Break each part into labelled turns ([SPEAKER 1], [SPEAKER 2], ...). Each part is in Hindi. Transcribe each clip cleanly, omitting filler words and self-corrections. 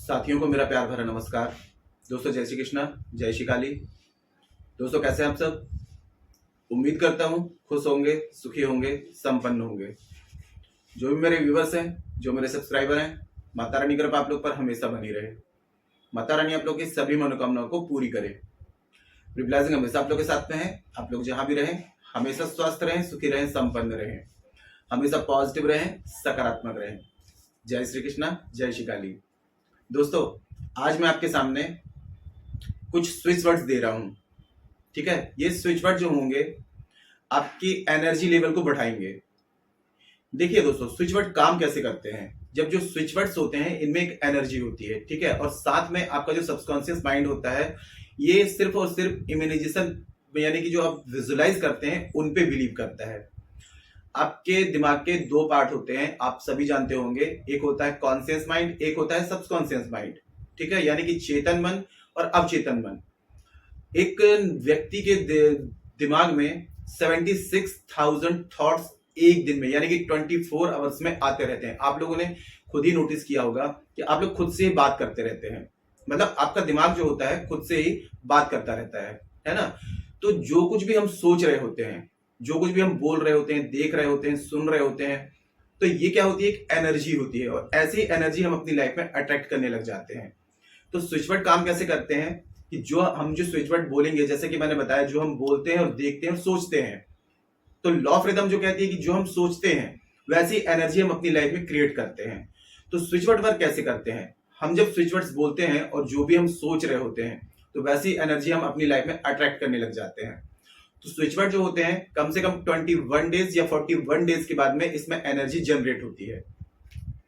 [SPEAKER 1] साथियों को मेरा प्यार भरा नमस्कार। दोस्तों जय श्री कृष्णा, जय श्री काली। दोस्तों कैसे हैं आप सब? उम्मीद करता हूँ खुश होंगे, सुखी होंगे, संपन्न होंगे। जो भी मेरे व्यूवर्स हैं, जो मेरे सब्सक्राइबर हैं, माता रानी कृपा आप लोग पर हमेशा बनी रहे। माता रानी आप लोग की सभी मनोकामनाओं को पूरी करे। ब्लेसिंग हमेशा आप लोग के साथ में है। आप लोग जहां भी रहें हमेशा स्वस्थ रहें, सुखी रहें, संपन्न रहें, हमेशा पॉजिटिव रहें, सकारात्मक रहें। जय श्री कृष्णा, जय श्री काली। दोस्तों आज मैं आपके सामने कुछ स्विच वर्ड्स दे रहा हूं, ठीक है। ये स्विच वर्ड जो होंगे आपकी एनर्जी लेवल को बढ़ाएंगे। देखिए दोस्तों, स्विच वर्ड काम कैसे करते हैं। जब जो स्विच वर्ड्स होते हैं इनमें एक एनर्जी होती है, ठीक है, और साथ में आपका जो सबकॉन्शियस माइंड होता है ये सिर्फ और सिर्फ इमेजिनेशन यानी कि जो आप विजुलाइज करते हैं उन पे बिलीव करता है। आपके दिमाग के दो पार्ट होते हैं, आप सभी जानते होंगे। एक होता है कॉन्शियस माइंड, एक होता है सबकॉन्शियस माइंड, ठीक है, यानी कि चेतन मन और अवचेतन मन। एक व्यक्ति के दिमाग में 76,000 थॉट्स एक दिन में यानी कि 24 आवर्स में आते रहते हैं। आप लोगों ने खुद ही नोटिस किया होगा कि आप लोग खुद से ही बात करते रहते हैं, मतलब आपका दिमाग जो होता है खुद से ही बात करता रहता है ना। तो जो कुछ भी हम सोच रहे होते हैं, जो कुछ भी हम बोल रहे होते हैं, देख रहे होते हैं, सुन रहे होते हैं, तो ये क्या होती है, एक एनर्जी होती है, और ऐसी एनर्जी हम अपनी लाइफ में अट्रैक्ट करने लग जाते हैं। तो स्विच वर्ड काम कैसे करते हैं कि जो स्विच वर्ड बोलेंगे, जैसे कि मैंने बताया, जो हम बोलते हैं और देखते हैं और सोचते हैं, तो लॉ ऑफ रिदम जो कहती है कि जो हम सोचते हैं वैसी एनर्जी हम अपनी लाइफ में क्रिएट करते हैं। तो स्विच वर्ड वर्क कैसे करते हैं, हम जब स्विच वर्ड्स बोलते हैं और जो भी हम सोच रहे होते हैं तो वैसी एनर्जी हम अपनी लाइफ में अट्रैक्ट करने लग जाते हैं। तो स्विच वर्ड जो होते हैं कम से कम 21 डेज या 41 डेज के बाद में इसमें एनर्जी जनरेट होती है।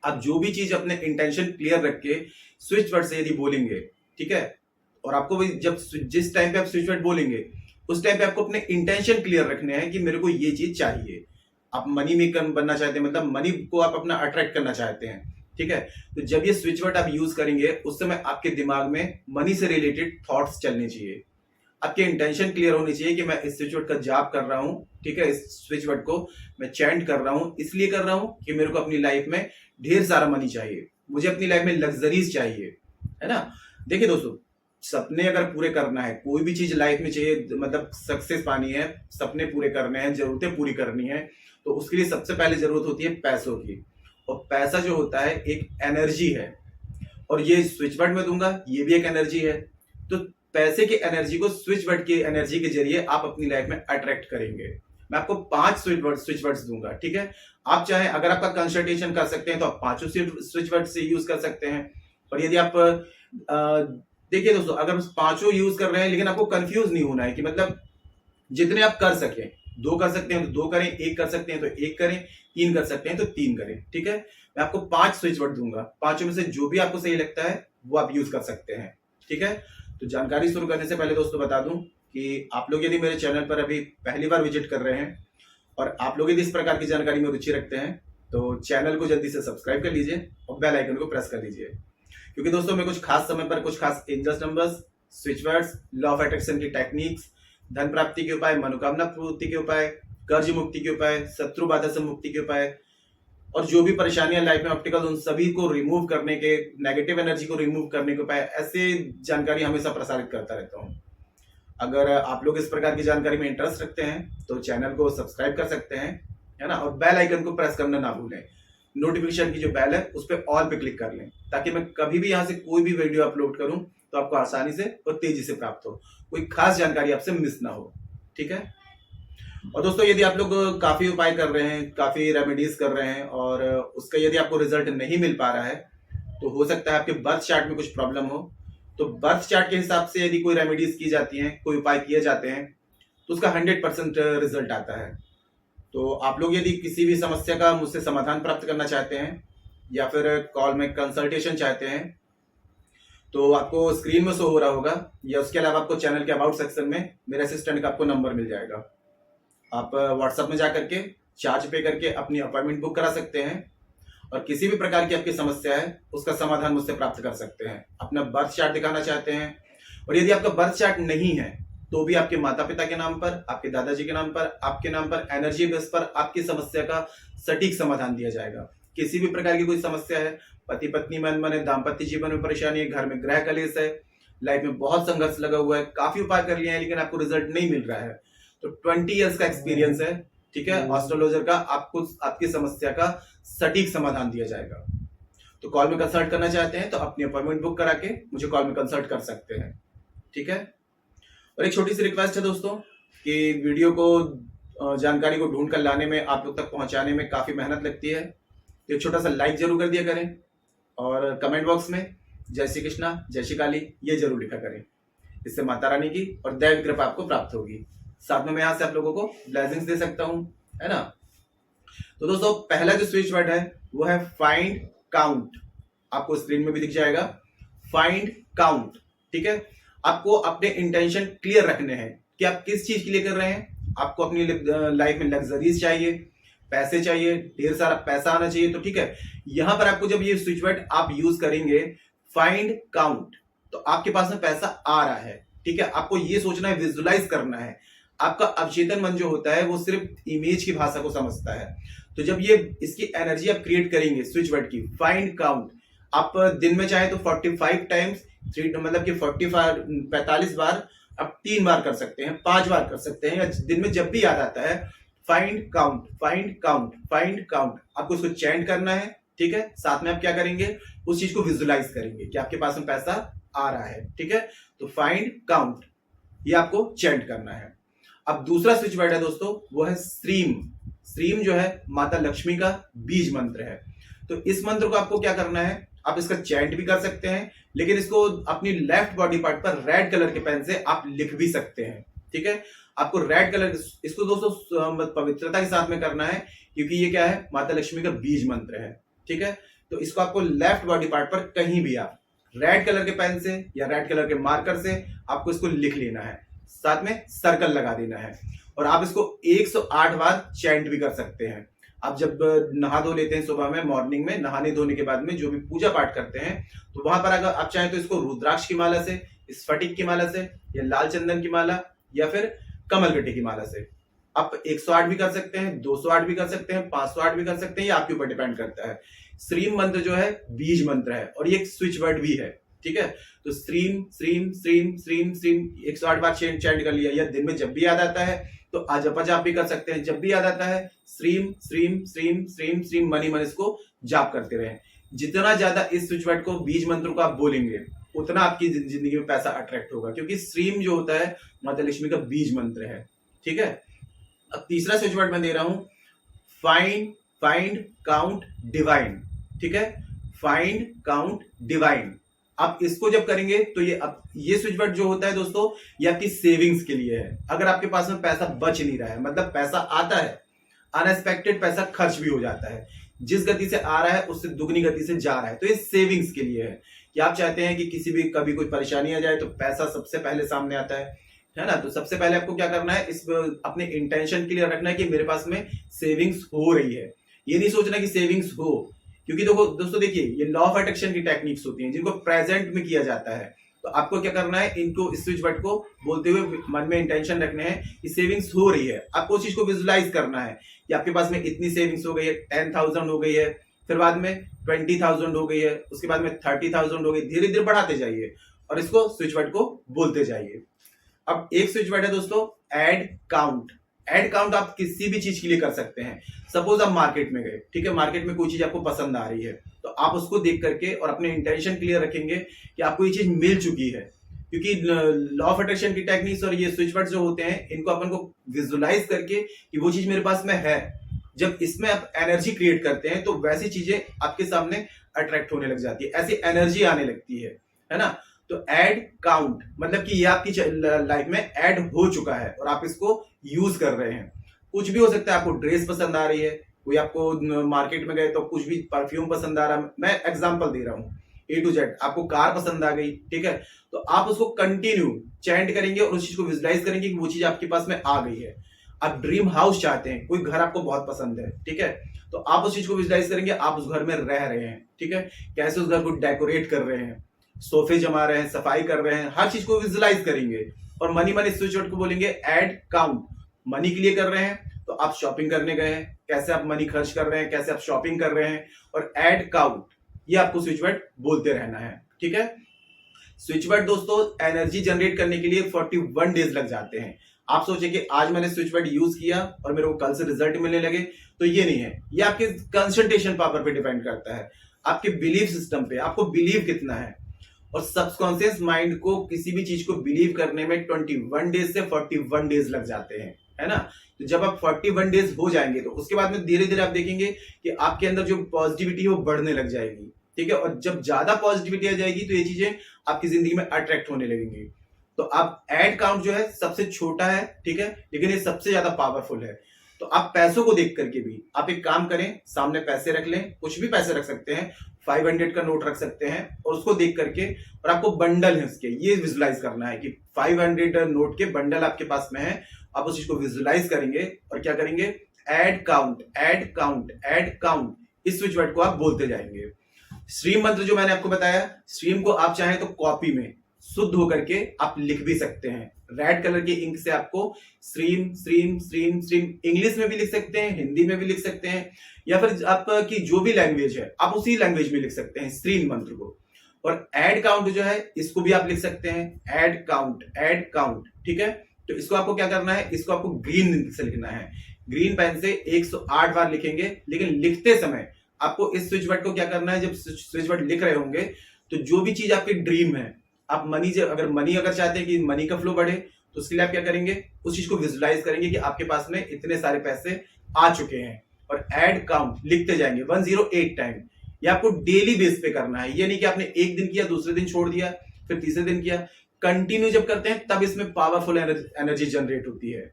[SPEAKER 1] आप जो भी चीज अपने इंटेंशन क्लियर रख के स्विच वर्ड से यदि बोलेंगे, ठीक है, और आपको जब जिस टाइम पे आप स्विच वर्ड बोलेंगे उस टाइम पे आपको अपने इंटेंशन क्लियर रखने हैं कि मेरे को ये चीज चाहिए। आप मनी मेकर बनना चाहते हैं, मतलब मनी को आप अपना अट्रैक्ट करना चाहते हैं, ठीक है। तो जब ये स्विच वर्ड आप यूज करेंगे उस समय आपके दिमाग में मनी से रिलेटेड थॉट्स चलने चाहिए। आपके इंटेंशन क्लियर होनी चाहिए कि मैं इस स्विच वर्ड का जाप कर रहा हूं, ठीक है, इस स्विच वर्ड को मैं चैंट कर रहा हूं, इसलिए कर रहा हूं कि मेरे को अपनी लाइफ में ढेर सारा मनी चाहिए, मुझे अपनी लाइफ में लग्जरीज चाहिए, है ना। देखिए दोस्तों, सपने अगर पूरे करना है, कोई भी चीज लाइफ में चाहिए, मतलब सक्सेस पानी है, सपने पूरे करने हैं, जरूरतें पूरी करनी है, तो उसके लिए सबसे पहले जरूरत होती है पैसों की। और पैसा जो होता है एक एनर्जी है, और ये स्विच वर्ड में दूंगा ये भी एक एनर्जी है। तो पैसे की एनर्जी को स्विच वर्ड की एनर्जी के जरिए आप अपनी लाइफ में अट्रैक्ट करेंगे। मैं आपको 5 स्विच वर्ड्स दूंगा, ठीक है। आप चाहे अगर आपका कंसल्टेशन कर सकते हैं तो आप 5 स्विच वर्ड से यूज कर सकते हैं। और यदि आप देखिए दोस्तों, अगर 5 यूज कर रहे हैं लेकिन आपको कंफ्यूज नहीं होना है कि मतलब जितने आप कर सकें, 2 कर सकते हैं तो 2 करें, 1 कर सकते हैं तो 1 करें, 3 कर सकते हैं तो 3 करें, ठीक है। मैं आपको 5 स्विच वर्ड दूंगा, 5 में से जो भी आपको सही लगता है वो आप यूज कर सकते हैं, ठीक है। तो जानकारी शुरू करने से पहले दोस्तों बता दूं कि आप लोग यदि मेरे चैनल पर अभी पहली बार विजिट कर रहे हैं और आप लोग यदि इस प्रकार की जानकारी में रुचि रखते हैं तो चैनल को जल्दी से सब्सक्राइब कर लीजिए और बेल आइकन को प्रेस कर लीजिए, क्योंकि दोस्तों मैं कुछ खास समय पर कुछ खास angels numbers, switch words, law of attraction की टेक्निक्स, धन प्राप्ति के उपाय, मनोकामना पूर्ति के उपाय, कर्ज मुक्ति के उपाय, शत्रु बाधा से मुक्ति के उपाय, और जो भी परेशानियां लाइफ में ऑब्स्टिकल उन सभी को रिमूव करने के, नेगेटिव एनर्जी को रिमूव करने के उपाय, ऐसे जानकारी हमेशा प्रसारित करता रहता हूं। अगर आप लोग इस प्रकार की जानकारी में इंटरेस्ट रखते हैं तो चैनल को सब्सक्राइब कर सकते हैं, है ना, और बेल आइकन को प्रेस करना ना भूलें। नोटिफिकेशन की जो बेल है उस पर ऑल पे क्लिक कर लें, ताकि मैं कभी भी यहाँ से कोई भी वीडियो अपलोड करूं तो आपको आसानी से और तेजी से प्राप्त हो, कोई खास जानकारी आपसे मिस ना हो, ठीक है। और दोस्तों यदि आप लोग काफी उपाय कर रहे हैं, काफी रेमेडीज कर रहे हैं और उसका यदि आपको रिजल्ट नहीं मिल पा रहा है, तो हो सकता है आपके बर्थ चार्ट में कुछ प्रॉब्लम हो। तो बर्थ चार्ट के हिसाब से यदि कोई रेमेडीज की जाती हैं, कोई उपाय किए जाते हैं, तो उसका 100% रिजल्ट आता है। तो आप लोग यदि किसी भी समस्या का मुझसे समाधान प्राप्त करना चाहते हैं या फिर कॉल में कंसल्टेशन चाहते हैं, तो आपको स्क्रीन में शो हो रहा होगा, या उसके अलावा आपको चैनल के अबाउट सेक्शन में मेरे असिस्टेंट का आपको नंबर मिल जाएगा। आप व्हाट्सएप में जाकर के चार्ज पे करके अपनी अपॉइंटमेंट बुक करा सकते हैं और किसी भी प्रकार की आपकी समस्या है उसका समाधान मुझसे प्राप्त कर सकते हैं। अपना बर्थ चार्ट दिखाना चाहते हैं, और यदि आपका बर्थ चार्ट नहीं है तो भी आपके माता पिता के नाम पर, आपके दादाजी के नाम पर, आपके नाम पर, एनर्जी बेस पर आपकी समस्या का सटीक समाधान दिया जाएगा। किसी भी प्रकार की कोई समस्या है, पति पत्नी में अनबन है, दाम्पत्य जीवन में परेशानी है, घर में ग्रह कलेश है, लाइफ में बहुत संघर्ष लगा हुआ है, काफी उपाय कर लिए हैं लेकिन आपको रिजल्ट नहीं मिल रहा है, तो 20 इयर्स का एक्सपीरियंस है, ठीक है, एस्ट्रोलॉजर का, आपको आपकी समस्या का सटीक समाधान दिया जाएगा। तो कॉल में कंसल्ट करना चाहते हैं तो अपनी अपॉइंटमेंट बुक करा के मुझे कॉल में कंसल्ट कर सकते हैं, ठीक है। और एक छोटी सी रिक्वेस्ट है दोस्तों कि वीडियो को जानकारी को ढूंढ कर लाने में, आप लोग तक पहुंचाने में काफी मेहनत लगती है, तो एक छोटा सा लाइक जरूर कर दिया करें और कमेंट बॉक्स में जय श्री कृष्णा, जय श्री काली ये जरूर लिखा करें। इससे माता रानी की और दैव कृपा आपको प्राप्त होगी। साथ में मैं यहाँ से आप लोगों को ब्लेसिंग्स दे सकता हूँ, है ना। तो दोस्तों पहला जो स्विच वर्ड है वो है फाइंड काउंट। आपको स्क्रीन में भी दिख जाएगा, फाइंड काउंट, ठीक है। आपको अपने इंटेंशन क्लियर रखने हैं कि आप किस चीज के लिए कर रहे हैं। आपको अपनी लाइफ में लग्जरीज चाहिए, पैसे चाहिए, ढेर सारा पैसा आना चाहिए, तो ठीक है, यहां पर आपको जब ये स्विच वर्ड आप यूज करेंगे फाइंड काउंट, तो आपके पास में पैसा आ रहा है, ठीक है। आपको ये सोचना है, विजुलाइज करना है। आपका अवचेतन मन जो होता है वो सिर्फ इमेज की भाषा को समझता है। तो जब ये इसकी एनर्जी आप क्रिएट करेंगे स्विच वर्ड की, फाइंड काउंट, आप दिन में चाहे तो 45 टाइम्स, मतलब कि 45 बार आप 3 बार कर सकते हैं, 5 बार कर सकते हैं, या दिन में जब भी याद आता है find count, find count, find count, आपको इसको चैंट करना है, ठीक है। साथ में आप क्या करेंगे, उस चीज को विजुलाइज करेंगे कि आपके पास में पैसा आ रहा है, ठीक है। तो फाइंड काउंट ये आपको चैंट करना है। अब दूसरा स्विच वर्ड है दोस्तों, वो है श्रीम। श्रीम जो है माता लक्ष्मी का बीज मंत्र है। तो इस मंत्र को आपको क्या करना है, आप इसका चैंट भी कर सकते हैं, लेकिन इसको अपनी लेफ्ट बॉडी पार्ट पर रेड कलर के पेन से आप लिख भी सकते हैं, ठीक है। आपको रेड कलर, इसको दोस्तों पवित्रता के साथ में करना है, क्योंकि ये क्या है, माता लक्ष्मी का बीज मंत्र है, ठीक है। तो इसको आपको लेफ्ट बॉडी पार्ट पर कहीं भी आप रेड कलर के पेन से या रेड कलर के मार्कर से आपको इसको लिख लेना है, साथ में सर्कल लगा देना है, और आप इसको 108 बार चैंट भी कर सकते हैं। आप जब नहा धो लेते हैं सुबह में, मॉर्निंग में नहाने धोने के बाद में जो भी पूजा पाठ करते हैं, तो वहां पर अगर आप चाहें तो इसको रुद्राक्ष की माला से, स्फटिक की माला से, या लाल चंदन की माला, या फिर कमलगट्टे की माला से आप 108 भी कर सकते हैं, 208 भी कर सकते हैं, 508 भी कर सकते हैं, ये आपके ऊपर डिपेंड करता है। श्रीम मंत्र जो है बीज मंत्र है और ये एक स्विच वर्ड भी है, ठीक है। तो श्रीम श्रीम श्रीम श्रीम श्रीम 108 बार चैंट कर लिया, या दिन में जब भी याद आता है तो अजप जाप भी कर सकते हैं, जब भी याद आता है श्रीम श्रीम श्रीम श्रीम श्रीम मनी मन इसको जाप करते रहें। जितना ज्यादा इस स्विच वर्ड को, बीज मंत्र को आप बोलेंगे, उतना आपकी जिंदगी में पैसा अट्रैक्ट होगा, क्योंकि श्रीम जो होता है माता लक्ष्मी का बीज मंत्र है, ठीक है। अब तीसरा स्विच वर्ड मैं दे रहा हूं, फाइंड फाइंड काउंट डिवाइन, ठीक है। फाइंड काउंट डिवाइन, आप इसको जब करेंगे तो ये स्विच वर्ड जो होता है दोस्तों, ये आपकी सेविंग्स के लिए है। अगर आपके पास में पैसा बच नहीं रहा है, मतलब पैसा आता है, अनएक्सपेक्टेड पैसा खर्च भी हो जाता है, जिस गति से आ रहा है उससे दुगनी गति से जा रहा है, तो ये सेविंग्स के लिए है कि आप चाहते हैं कि किसी भी कभी कोई परेशानी आ जाए तो पैसा सबसे पहले सामने आता है ना। तो सबसे पहले आपको क्या करना है, इस अपने इंटेंशन क्लियर रखना है कि मेरे पास में सेविंग्स हो रही है। ये नहीं सोचना कि सेविंग्स हो, क्योंकि देखो दोस्तों, देखिए ये लॉ ऑफ अट्रैक्शन की टेक्निक्स होती हैं जिनको प्रेजेंट में किया जाता है। तो आपको क्या करना है, इनको स्विच वर्ड को बोलते हुए मन में इंटेंशन रखने हैं कि सेविंग्स हो रही है। आपको उस चीज को विजुलाइज करना है कि आपके पास में इतनी सेविंग्स हो गई है, 10,000 हो गई है, फिर बाद में 20,000 हो गई है, उसके बाद में 30,000 हो गई, धीरे धीरे बढ़ाते जाइए और इसको स्विच वर्ड को बोलते जाइए। अब एक स्विच वर्ड है दोस्तों, ऐड काउंट। ऐड काउंट आप किसी भी चीज के लिए कर सकते हैं। सपोज आप मार्केट में गए, ठीक है, मार्केट में कोई चीज आपको पसंद आ रही है, तो आप उसको देख करके और अपने इंटेंशन क्लियर रखेंगे कि आपको ये चीज मिल चुकी है, क्योंकि लॉ ऑफ अट्रैक्शन की टेक्निक्स और ये स्विच वर्ड जो होते हैं, इनको अपन को विजुलाइज करके कि वो चीज मेरे पास में है, जब इसमें आप एनर्जी क्रिएट करते हैं तो वैसी चीजें आपके सामने अट्रैक्ट होने लग जाती है, ऐसी एनर्जी आने लगती है ना। तो ऐड काउंट मतलब कि ये आपकी लाइफ में ऐड हो चुका है और आप इसको यूज कर रहे हैं। कुछ भी हो सकता है, आपको ड्रेस पसंद आ रही है, कोई आपको मार्केट में गए तो कुछ भी परफ्यूम पसंद आ रहा है, मैं एग्जांपल दे रहा हूँ, A to Z, आपको कार पसंद आ गई, ठीक है, तो आप उसको कंटिन्यू चैंट करेंगे और उस चीज को विजुलाइज करेंगे कि वो चीज आपके पास में आ गई है। आप ड्रीम हाउस चाहते हैं, कोई घर आपको बहुत पसंद है, ठीक है, तो आप उस चीज को विजुलाइज करेंगे, आप उस घर में रह रहे हैं, ठीक है, कैसे उस घर को डेकोरेट कर रहे हैं, सोफे जमा रहे हैं, सफाई कर रहे हैं, हर चीज को विजुलाइज करेंगे और मनी मनी स्विच वर्ड को बोलेंगे ऐड काउंट। मनी के लिए कर रहे हैं तो आप शॉपिंग करने गए हैं, कैसे आप मनी खर्च कर रहे हैं, कैसे आप शॉपिंग कर रहे हैं, और ऐड काउंट, ये आपको स्विच वर्ड बोलते रहना है। ठीक है, स्विच वर्ड दोस्तों एनर्जी जनरेट करने के लिए 41 डेज लग जाते हैं। आप सोचे कि आज मैंने स्विच वर्ड यूज किया और मेरे को कल से रिजल्ट मिलने लगे, तो ये नहीं है। ये आपके कंसंट्रेशन पावर पे डिपेंड करता है, आपके बिलीफ सिस्टम पे, आपको बिलीव कितना है। और सबकॉन्शियस माइंड को किसी भी चीज को बिलीव करने में 21 डेज से 41 डेज लग जाते हैं, है ना। तो जब आप 41 डेज हो जाएंगे तो उसके बाद में धीरे धीरे आप देखेंगे कि आपके अंदर जो पॉजिटिविटी है वो बढ़ने लग जाएगी। ठीक है, और जब ज्यादा पॉजिटिविटी आ जाएगी तो ये चीजें आपकी जिंदगी में अट्रैक्ट होने लगेंगी। तो आप ऐड काउंट जो है सबसे छोटा है, ठीक है, लेकिन ये सबसे ज्यादा पावरफुल है। तो आप पैसों को देख करके भी आप एक काम करें, सामने पैसे रख लें, कुछ भी पैसे रख सकते हैं, 500 का नोट रख सकते हैं, और उसको देख करके, और आपको बंडल है उसके, ये विजुलाइज करना है कि 500 नोट के बंडल आपके पास में है। आप उस चीज को विजुलाइज करेंगे और क्या करेंगे, add count, add count, add count, इस स्विच वर्ड को आप बोलते जाएंगे। स्ट्रीम मंत्र जो मैंने आपको बताया, स्ट्रीम को आप चाहें तो कॉपी में शुद्ध होकर के आप लिख भी सकते हैं। रेड कलर की इंक से आपको stream stream stream stream English में भी लिख सकते हैं, हिंदी में भी लिख सकते हैं, या फिर आपकी जो भी लैंग्वेज है आप उसी लैंग्वेज में लिख सकते हैं स्ट्रीम मंत्र को। और ऐड काउंट जो है इसको भी आप लिख सकते हैं, ऐड काउंट, ऐड काउंट। ठीक है, तो इसको आपको क्या करना है, इसको आपको ग्रीन इंक से लिखना है। ग्रीन पेन से 108 बार लिखेंगे, लेकिन लिखते समय आपको इस स्विच वर्ड को क्या करना है, जब स्विच वर्ड लिख रहे होंगे तो जो भी चीज आपकी ड्रीम है, आप मनी अगर चाहते हैं कि मनी का फ्लो बढ़े, तो उसके लिए आप क्या करेंगे, उस चीज को विजुलाइज करेंगे कि आपके पास में इतने सारे पैसे आ चुके हैं, और ऐड काउंट लिखते जाएंगे 108 टाइम। ये आपको डेली बेस पे करना है, ये नहीं कि आपने एक दिन किया, दूसरे दिन छोड़ दिया, फिर तीसरे दिन किया। कंटिन्यू जब करते हैं तब इसमें पावरफुल एनर्जी जनरेट होती है।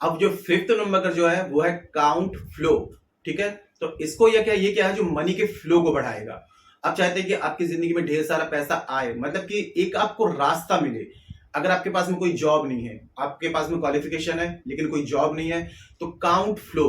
[SPEAKER 1] अब जो 5th नंबर जो है वो है काउंट फ्लो। ठीक है, तो इसको ये क्या है, जो मनी के फ्लो को बढ़ाएगा। आप चाहते हैं कि आपकी जिंदगी में ढेर सारा पैसा आए, मतलब कि एक आपको रास्ता मिले। अगर आपके पास में कोई जॉब नहीं है, आपके पास में क्वालिफिकेशन है लेकिन कोई जॉब नहीं है, तो काउंट फ्लो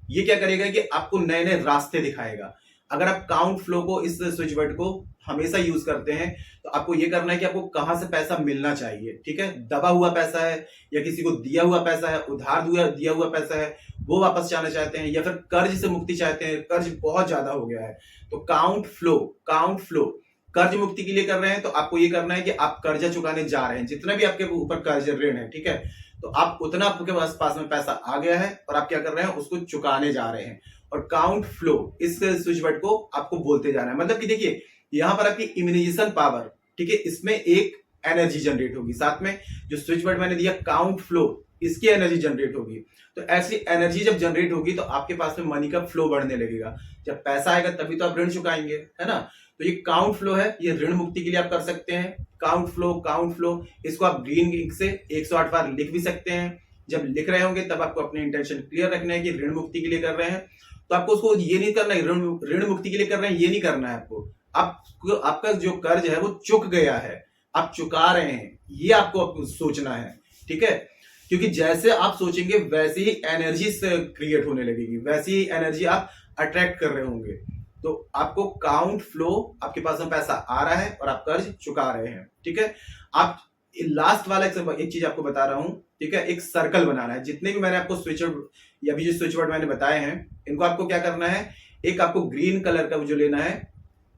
[SPEAKER 1] ये क्या करेगा कि आपको नए नए रास्ते दिखाएगा। अगर आप काउंट फ्लो को, इस स्विच वर्ड को हमेशा यूज करते हैं, तो आपको ये करना है कि आपको कहां से पैसा मिलना चाहिए। ठीक है, दबा हुआ पैसा है, या किसी को दिया हुआ पैसा है, उधार दिया हुआ पैसा है, वो वापस चाहना चाहते हैं, या फिर कर्ज से मुक्ति चाहते हैं, कर्ज बहुत ज्यादा हो गया है, तो काउंट फ्लो, काउंट फ्लो। कर्ज मुक्ति के लिए कर रहे हैं तो आपको ये करना है कि आप कर्जा चुकाने जा रहे हैं, जितना भी आपके ऊपर कर्ज ऋण है, ठीक है, तो आप उतना आपके पास में पैसा आ गया है और आप क्या कर रहे हैं, उसको चुकाने जा रहे हैं। और काउंट फ्लो, इस स्विच वर्ड को आपको बोलते जाना है। मतलब कि देखिए यहां पर आपकी इम्यूनाइजेशन पावर, ठीक है, इसमें एक एनर्जी जनरेट होगी, साथ में जो स्विच वर्ड मैंने दिया काउंट फ्लो, इसकी एनर्जी जनरेट होगी। तो ऐसी एनर्जी जब जनरेट होगी तो आपके पास में मनी का फ्लो बढ़ने लगेगा। जब पैसा आएगा तभी तो आप ऋण चुकाएंगे, है ना। तो ये काउंट फ्लो है, ये ऋण मुक्ति के लिए आप कर सकते हैं। काउंट फ्लो, काउंट फ्लो, इसको आप ग्रीन इंक से 108 बार लिख भी सकते हैं। जब लिख रहे होंगे तब आपको अपने इंटेंशन क्लियर रखना है कि ऋण मुक्ति के लिए कर रहे हैं। तो आपको उसको ये नहीं करना है ऋण मुक्ति के लिए कर रहे हैं, ये नहीं करना है आपको आपका जो कर्ज है वो चुक गया है, आप चुका रहे हैं, ये आपको सोचना है। ठीक है, क्योंकि जैसे आप सोचेंगे वैसी ही एनर्जी क्रिएट होने लगेगी, वैसी ही एनर्जी आप अट्रैक्ट कर रहे होंगे। तो आपको काउंट फ्लो, आपके पास में पैसा आ रहा है और आप कर्ज चुका रहे हैं। ठीक है, आप लास्ट वाला एक चीज आपको बता रहा हूं, ठीक है, एक सर्कल बनाना है। जितने भी मैंने आपको स्विच या भी जो स्विच वर्ड मैंने बताए हैं, इनको आपको क्या करना है, एक आपको ग्रीन कलर का जो लेना है,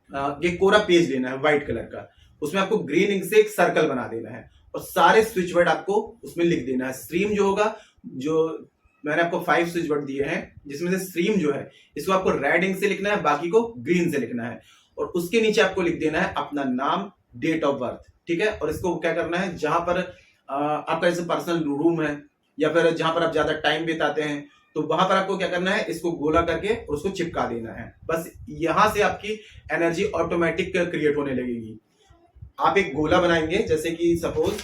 [SPEAKER 1] एक कोरा पेज लेना है व्हाइट कलर का, उसमें आपको ग्रीन इंक से एक सर्कल बना देना है और सारे स्विच वर्ड आपको उसमें लिख देना है। स्ट्रीम जो होगा, जो मैंने आपको 5 स्विच वर्ड दिए हैं, जिसमें से स्ट्रीम जो है इसको आपको रेड इंक से लिखना है, बाकी को ग्रीन से लिखना है। और उसके नीचे आपको लिख देना है अपना नाम, डेट ऑफ बर्थ। ठीक है, और इसको क्या करना है, जहां पर आपका जैसे पर्सनल रूम है या फिर जहां पर आप ज्यादा टाइम बिताते हैं, तो वहां पर आपको क्या करना है, इसको गोला करके उसको चिपका देना है। बस यहां से आपकी एनर्जी ऑटोमेटिक क्रिएट होने लगेगी। आप एक गोला बनाएंगे, जैसे कि सपोज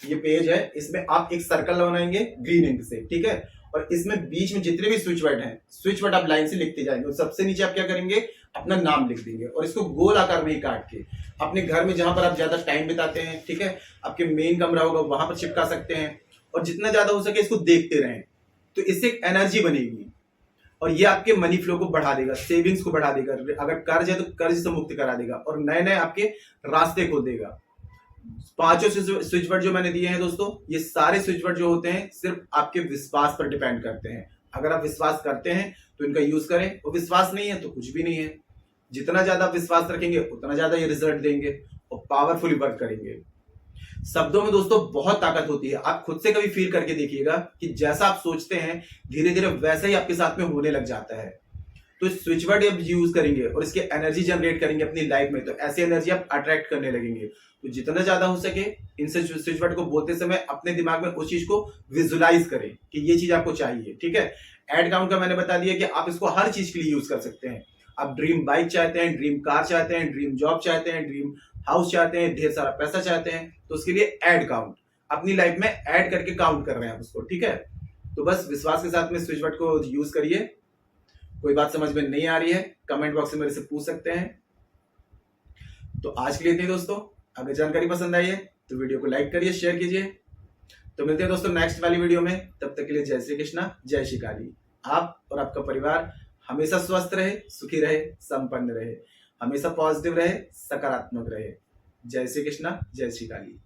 [SPEAKER 1] ये पेज है, इसमें आप एक सर्कल बनाएंगे ग्रीन इंक से, ठीक है, और इसमें बीच में जितने भी स्विच वर्ड हैं, स्विच वर्ड आप लाइन से लिखते जाएंगे। और सबसे नीचे आप क्या करेंगे, अपना नाम लिख देंगे और इसको गोल आकार में ही काट के अपने घर में जहां पर आप ज्यादा टाइम बिताते हैं, ठीक है, आपके मेन कमरा होगा वहां पर चिपका सकते हैं। और जितना ज्यादा हो सके इसको देखते रहें, तो इससे एक एनर्जी बनेगी और ये आपके मनी फ्लो को बढ़ा देगा, सेविंग्स को बढ़ा देगा। अगर कर्ज है तो कर्ज से मुक्त करा देगा और नए नए आपके रास्ते खोल देगा। पांचों स्विच वर्ड जो मैंने दिए हैं दोस्तों, ये सारे स्विच वर्ड जो होते हैं सिर्फ आपके विश्वास पर डिपेंड करते हैं। अगर आप विश्वास करते हैं तो इनका यूज करें, और विश्वास नहीं है तो कुछ भी नहीं है। जितना ज्यादा विश्वास रखेंगे उतना ज्यादा ये रिजल्ट देंगे और पावरफुली वर्क करेंगे। शब्दों में दोस्तों बहुत ताकत होती है। आप खुद से कभी फील करके देखिएगा कि जैसा आप सोचते हैं धीरे धीरे वैसा ही आपके साथ में होने लग जाता है। तो स्विच वर्ड आप यूज करेंगे और इसके एनर्जी जनरेट करेंगे अपनी लाइफ में, तो ऐसी एनर्जी आप अट्रैक्ट करने लगेंगे। तो जितना ज्यादा हो सके इन स्विच वर्ड को बोलते समय अपने दिमाग में उस चीज को विजुलाइज करें कि ये चीज आपको चाहिए। ठीक है, एड काउंट का मैंने बता दिया कि आप इसको हर चीज के लिए यूज कर सकते हैं। आप ड्रीम बाइक चाहते हैं, ड्रीम कार चाहते हैं, ड्रीम जॉब चाहते हैं, ड्रीम हाउस चाहते हैं, ढेर सारा पैसा चाहते हैं, तो उसके लिए एड काउंट अपनी लाइफ में ऐड करके काउंट कर रहे हैं आप उसको। ठीक है, तो बस विश्वास के साथ में स्विच वर्ड को यूज करिए। कोई बात समझ में नहीं आ रही है कमेंट बॉक्स में मेरे से पूछ सकते हैं। तो आज के लिए इतनी दोस्तों, अगर जानकारी पसंद आई है तो वीडियो को लाइक करिए, शेयर कीजिए। तो मिलते हैं दोस्तों नेक्स्ट वाली वीडियो में, तब तक के लिए जय श्री कृष्णा, जय श्री काली। आप और आपका परिवार हमेशा स्वस्थ रहे, सुखी रहे, संपन्न रहे, हमेशा पॉजिटिव रहे, सकारात्मक रहे। जय श्री कृष्णा, जय श्री काली।